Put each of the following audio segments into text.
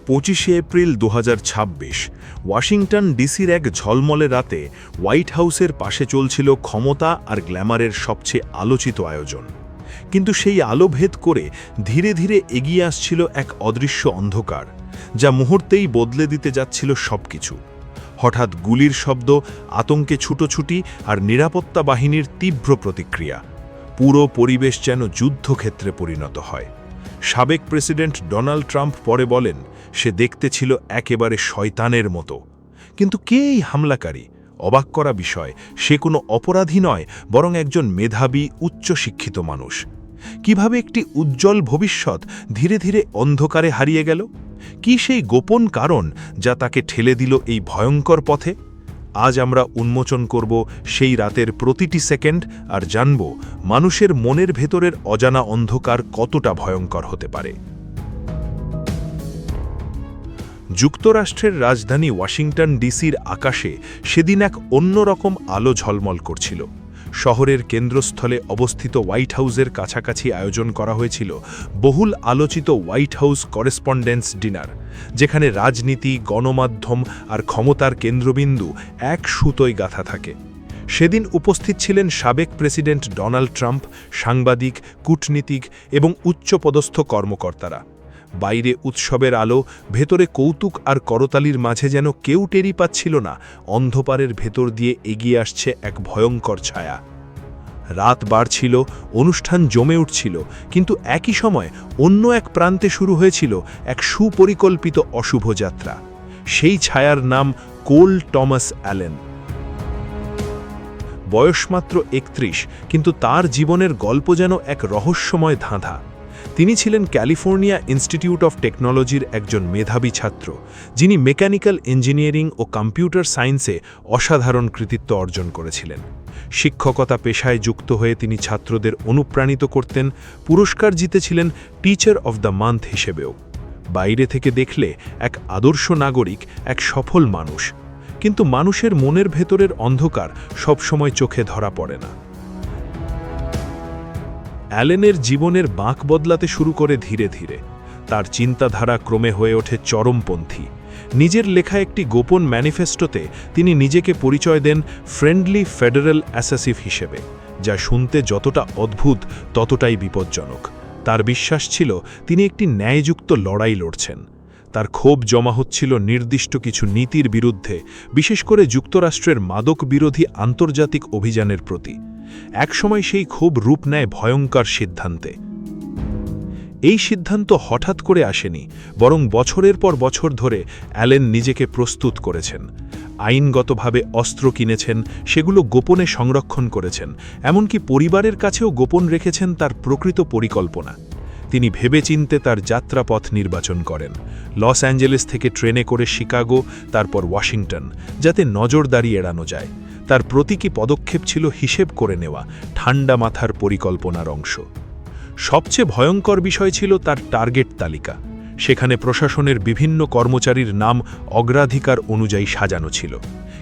25শে April 2026 Washington ডিসির এক ঝলমলে রাতে হোয়াইট হাউসের পাশে চলছিল ক্ষমতা আর গ্ল্যামারের সবচেয়ে আলোচিত আয়োজন। কিন্তু সেই আলো ভেদ করে ধীরে ধীরে এগিয়ে আসছিল এক অদৃশ্য অন্ধকার, যা মুহূর্তেই বদলে দিতে যাচ্ছিল সবকিছু। হঠাৎ গুলির শব্দ, আতঙ্কে ছুটোছুটি আর নিরাপত্তা বাহিনীর তীব্র প্রতিক্রিয়া। পুরো পরিবেশ যেন যুদ্ধক্ষেত্রে পরিণত হয়। সাবেক প্রেসিডেন্ট ডোনাল্ড ট্রাম্প পরে বলেন, সে দেখতে ছিল একেবারে শয়তানের মতো। কিন্তু কে এই হামলাকারী? অবাক করা বিষয়, সে কোনো অপরাধী নয়, বরং একজন মেধাবী, উচ্চশিক্ষিত মানুষ। কিভাবে একটি উজ্জ্বল ভবিষ্যৎ ধীরে ধীরে অন্ধকারে হারিয়ে গেল? কি সেই গোপন কারণ যা তাকে ঠেলে দিল এই ভয়ঙ্কর পথে? আজ আমরা উন্মোচন করব সেই রাতের প্রতিটি সেকেন্ড আর জানব মানুষের মনের ভেতরের অজানা অন্ধকার কতটা ভয়ঙ্কর হতে পারে। যুক্তরাষ্ট্রের রাজধানী ওয়াশিংটন ডিসির আকাশে সেদিন এক অন্যরকম আলো ঝলমল করছিল। শহরের কেন্দ্রস্থলে অবস্থিত হোয়াইট হাউসের কাছাকাছি আয়োজন করা হয়েছিল বহুল আলোচিত হোয়াইট হাউস করেসপন্ডেন্স ডিনার, যেখানে রাজনীতি, গণমাধ্যম আর ক্ষমতার কেন্দ্রবিন্দু এক সুতোয় গাঁথা থাকে। সেদিন উপস্থিত ছিলেন সাবেক প্রেসিডেন্ট ডোনাল্ড ট্রাম্প, সাংবাদিক, কূটনীতিক এবং উচ্চপদস্থ কর্মকর্তারা। বাইরে উৎসবের আলো, ভেতরে কৌতুক আর করতালির মাঝে যেন কেউ টেরি পাচ্ছিল না অন্ধকারের ভেতর দিয়ে এগিয়ে আসছে এক ভয়ঙ্কর ছায়া। রাত বাড়ছিল, অনুষ্ঠান জমে উঠছিল, কিন্তু একই সময় অন্য এক প্রান্তে শুরু হয়েছিল এক সুপরিকল্পিত অশুভ যাত্রা। সেই ছায়ার নাম কোল টমাস অ্যালেন। বয়স মাত্র 31, কিন্তু তার জীবনের গল্প যেন এক রহস্যময় ধাঁধা। তিনি ছিলেন ক্যালিফোর্নিয়া ইনস্টিটিউট অফ টেকনোলজির একজন মেধাবী ছাত্র, যিনি মেকানিক্যাল ইঞ্জিনিয়ারিং ও কম্পিউটার সায়েন্সে অসাধারণ কৃতিত্ব অর্জন করেছিলেন। শিক্ষকতা পেশায় যুক্ত হয়ে তিনি ছাত্রদের অনুপ্রাণিত করতেন, পুরস্কার জিতেছিলেন টিচার অফ দ্য মান্থ হিসেবেও। বাইরে থেকে দেখলে এক আদর্শ নাগরিক, এক সফল মানুষ, কিন্তু মানুষের মনের ভেতরের অন্ধকার সবসময় চোখে ধরা পড়ে না। অ্যালেনের জীবনের বাঁক বদলাতে শুরু করে ধীরে ধীরে। তার চিন্তাধারা ক্রমে হয়ে ওঠে চরমপন্থী। নিজের লেখা একটি গোপন ম্যানিফেস্টোতে তিনি নিজেকে পরিচয় দেন ফ্রেন্ডলি ফেডারেল অ্যাসেসিভ হিসেবে, যা শুনতে যতটা অদ্ভুত ততটাই বিপজ্জনক। তার বিশ্বাস ছিল তিনি একটি ন্যায়যুক্ত লড়াই লড়ছেন। তার ক্ষোভ জমা হচ্ছিল নির্দিষ্ট কিছু নীতির বিরুদ্ধে, বিশেষ করে যুক্তরাষ্ট্রের মাদক বিরোধী আন্তর্জাতিক অভিযানের প্রতি। একসময় সেই ক্ষোভ রূপ নেয় ভয়ঙ্কর সিদ্ধান্তে। এই সিদ্ধান্ত হঠাৎ করে আসেনি, বরং বছরের পর বছর ধরে অ্যালেন নিজেকে প্রস্তুত করেছেন। আইনগতভাবে অস্ত্র কিনেছেন, সেগুলো গোপনে সংরক্ষণ করেছেন, এমনকি পরিবারের কাছেও গোপন রেখেছেন তার প্রকৃত পরিকল্পনা। তিনি ভেবেচিন্তে তার যাত্রাপথ নির্বাচন করেন। লস অ্যাঞ্জেলেস থেকে ট্রেনে করে শিকাগো, তারপর ওয়াশিংটন, যাতে নজরদারি এড়ানো যায়। তার প্রতীকী পদক্ষেপ ছিল হিসেব করে নেওয়া, ঠান্ডা মাথার পরিকল্পনার অংশ। সবচেয়ে ভয়ঙ্কর বিষয় ছিল তার টার্গেট তালিকা। সেখানে প্রশাসনের বিভিন্ন কর্মচারীর নাম অগ্রাধিকার অনুযায়ী সাজানো ছিল,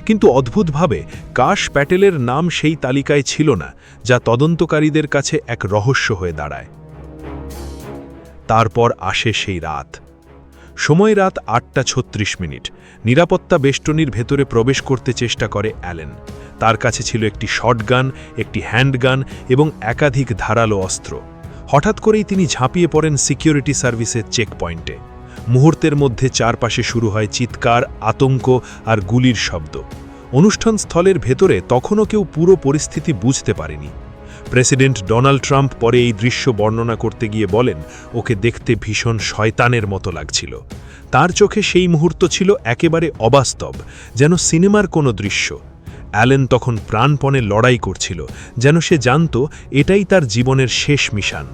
কিন্তু অদ্ভুতভাবে কাশ প্যাটেলের নাম সেই তালিকায় ছিল না, যা তদন্তকারীদের কাছে এক রহস্য হয়ে দাঁড়ায়। তারপর আসে সেই রাত। সময় রাত 8:36। নিরাপত্তা বেষ্টনীর ভেতরে প্রবেশ করতে চেষ্টা করে অ্যালেন। তার কাছে ছিল একটি শটগান, একটি হ্যান্ডগান এবং একাধিক ধারালো অস্ত্র। হঠাৎ করেই তিনি ঝাঁপিয়ে পড়েন সিকিউরিটি সার্ভিসের চেকপয়েন্টে। মুহূর্তের মধ্যে চারপাশে শুরু হয় চিৎকার, আতঙ্ক আর গুলির শব্দ। অনুষ্ঠান স্থলের ভেতরে তখনও কেউ পুরো পরিস্থিতি বুঝতে পারেনি। প্রেসিডেন্ট ডোনাল্ড ট্রাম্প পরে এই দৃশ্য বর্ণনা করতে গিয়ে বলেন, ওকে দেখতে ভীষণ শয়তানের মতো লাগছিল। তার চোখে সেই মুহূর্ত ছিল একেবারে অবাস্তব, যেন সিনেমার কোনো দৃশ্য। অ্যালেন তখন প্রাণপণে লড়াই করছিল, যেন সে জানত এটাই তার জীবনের শেষ মিশন।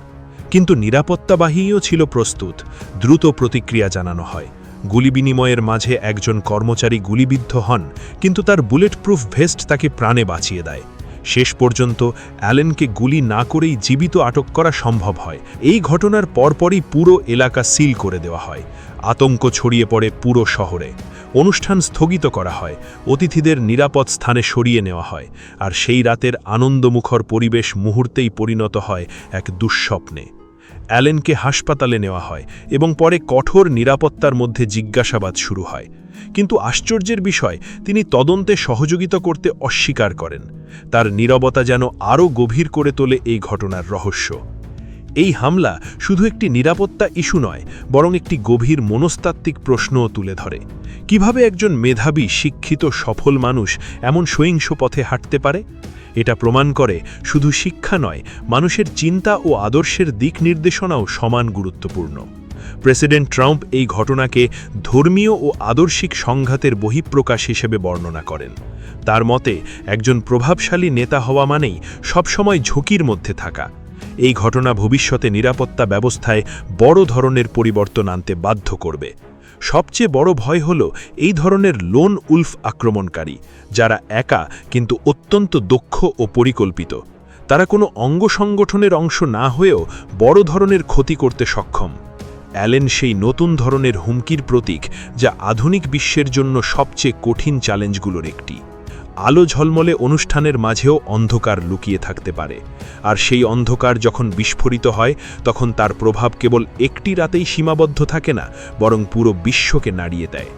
কিন্তু নিরাপত্তা বাহিনীও ছিল প্রস্তুত। দ্রুত প্রতিক্রিয়া জানানো হয়। গুলি বিনিময়ের মাঝে একজন কর্মচারী গুলিবিদ্ধ হন, কিন্তু তার বুলেটপ্রুফ ভেস্ট তাকে প্রাণে বাঁচিয়ে দেয়। শেষ পর্যন্ত অ্যালেনকে গুলি না করেই জীবিত আটক করা সম্ভব হয়। এই ঘটনার পরপরই পুরো এলাকা সিল করে দেওয়া হয়। আতঙ্ক ছড়িয়ে পড়ে পুরো শহরে। অনুষ্ঠান স্থগিত করা হয়, অতিথিদের নিরাপদ স্থানে সরিয়ে নেওয়া হয়, আর সেই রাতের আনন্দমুখর পরিবেশ মুহূর্তেই পরিণত হয় এক দুঃস্বপ্নে। অ্যালেনকে হাসপাতালে নেওয়া হয় এবং পরে কঠোর নিরাপত্তার মধ্যে জিজ্ঞাসাবাদ শুরু হয়। কিন্তু আশ্চর্যের বিষয়, তিনি তদন্তে সহযোগিতা করতে অস্বীকার করেন। তার নীরবতা যেন আরও গভীর করে তোলে এই ঘটনার রহস্য। এই হামলা শুধু একটি নিরাপত্তা ইস্যু নয়, বরং একটি গভীর মনস্তাত্ত্বিক প্রশ্নও তুলে ধরে। কিভাবে একজন মেধাবী, শিক্ষিত, সফল মানুষ এমন সহিংস পথে হাঁটতে পারে? এটা প্রমাণ করে শুধু শিক্ষা নয়, মানুষের চিন্তা ও আদর্শের দিক নির্দেশনাও সমান গুরুত্বপূর্ণ। প্রেসিডেন্ট ট্রাম্প এই ঘটনাকে ধর্মীয় ও আদর্শিক সংঘাতের বহিঃপ্রকাশ হিসেবে বর্ণনা করেন। তার মতে, একজন প্রভাবশালী নেতা হওয়া মানেই সবসময় ঝুঁকির মধ্যে থাকা। এই ঘটনা ভবিষ্যতে নিরাপত্তা ব্যবস্থায় বড় ধরনের পরিবর্তন আনতে বাধ্য করবে। সবচেয়ে বড় ভয় হল এই ধরনের লোন উলফ আক্রমণকারী, যারা একা কিন্তু অত্যন্ত দক্ষ ও পরিকল্পিত। তারা কোনো অঙ্গ সংগঠনের অংশ না হয়েও বড় ধরনের ক্ষতি করতে সক্ষম। অ্যালেন সেই নতুন ধরনের হুমকির প্রতীক, যা আধুনিক বিশ্বের জন্য সবচেয়ে কঠিন চ্যালেঞ্জগুলোর একটি। আলো ঝলমলে অনুষ্ঠানের মাঝেও অন্ধকার লুকিয়ে থাকতে পারে, আর সেই অন্ধকার যখন বিস্ফোরিত হয়, তখন তার প্রভাব কেবল একটি রাতেই সীমাবদ্ধ থাকে না, বরং পুরো বিশ্বকে নাড়িয়ে দেয়।